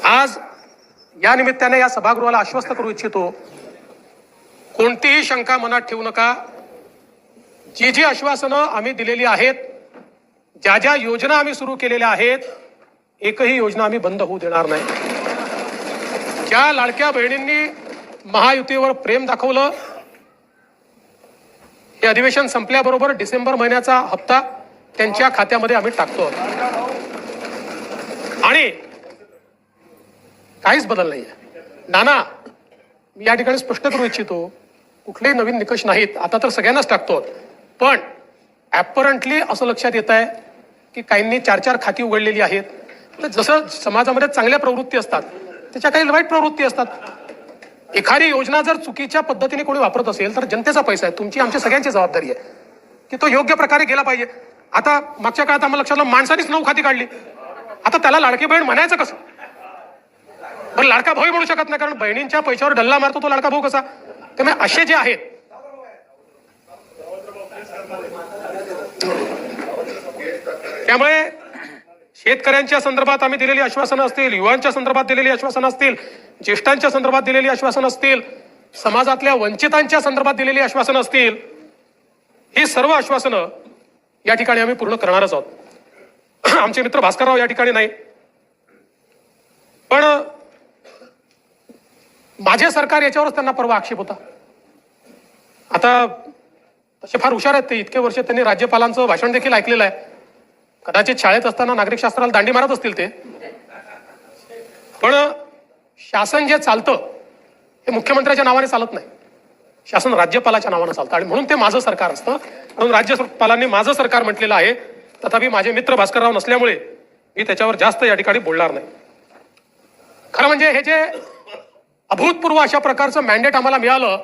आज या निमित्ताने या सभागृहाला आश्वस्त करू इच्छितो, कोणतीही शंका मनात ठेवू नका। जी जी आश्वासनं आम्ही दिलेली आहेत, ज्या ज्या योजना आम्ही सुरू केलेल्या आहेत, एकही योजना आम्ही बंद होऊ देणार नाही। ज्या लाडक्या बहिणींनी महायुतीवर प्रेम दाखवलं, हे अधिवेशन संपल्याबरोबर डिसेंबर महिन्याचा हप्ता त्यांच्या खात्यामध्ये आम्ही टाकतो आणि काहीच बदल नाहीये। नाना, मी या ठिकाणी स्पष्ट करू इच्छितो, कुठलेही नवीन निकष नाहीत, आता तर सगळ्यांनाच टाकतो, पण ऍपरंटली असं लक्षात येत आहे की काहींनी 4-4 खाती उघडलेली आहेत। तर जसं समाजामध्ये चांगल्या प्रवृत्ती असतात, त्याच्या काही वाईट प्रवृत्ती असतात। एखादी योजना जर चुकीच्या पद्धतीने कोणी वापरत असेल तर जनतेचा पैसा आहे, तुमची आमची सगळ्यांची जबाबदारी आहे की तो योग्य प्रकारे गेला पाहिजे। आता मागच्या काळात आम्हाला लक्षात आलं, माणसानेच 9 खाती काढली, आता त्याला लाडकी बहीण म्हणायचं कसं? पण लाडका भाऊ म्हणू शकत नाही, कारण बहिणींच्या पैशावर डल्ला मारतो तो लाडका भाऊ कसा? त्यामुळे असे जे आहेत, त्यामुळे शेतकऱ्यांच्या संदर्भात आम्ही दिलेली आश्वासनं असतील, युवांच्या संदर्भात दिलेली आश्वासनं असतील, ज्येष्ठांच्या संदर्भात दिलेली आश्वासनं असतील, समाजातल्या वंचितांच्या संदर्भात दिलेली आश्वासनं असतील, ही सर्व आश्वासनं या ठिकाणी आम्ही पूर्ण करणारच आहोत। आमचे मित्र भास्करराव या ठिकाणी नाही, पण माझे सरकार याच्यावरच त्यांना परवा आक्षेप होता। आता तसे फार हुशार आहेत ते, इतके वर्ष त्यांनी राज्यपालांचं भाषण देखील ऐकलेलं आहे, कदाचित शाळेत असताना नागरिक शास्त्राला दांडी मारत असतील ते, पण शासन जे चालतं हे मुख्यमंत्र्याच्या नावाने चालत नाही, शासन राज्यपालाच्या नावाने चालतं आणि म्हणून ते माझं सरकार असतं। म्हणून राज्यपालांनी माझं सरकार म्हटलेलं आहे, तथापि माझे मित्र भास्करराव नसल्यामुळे मी त्याच्यावर जास्त या ठिकाणी बोलणार नाही। खरं म्हणजे हे जे अभूतपूर्व अशा प्रकारचं मॅन्डेट आम्हाला मिळालं,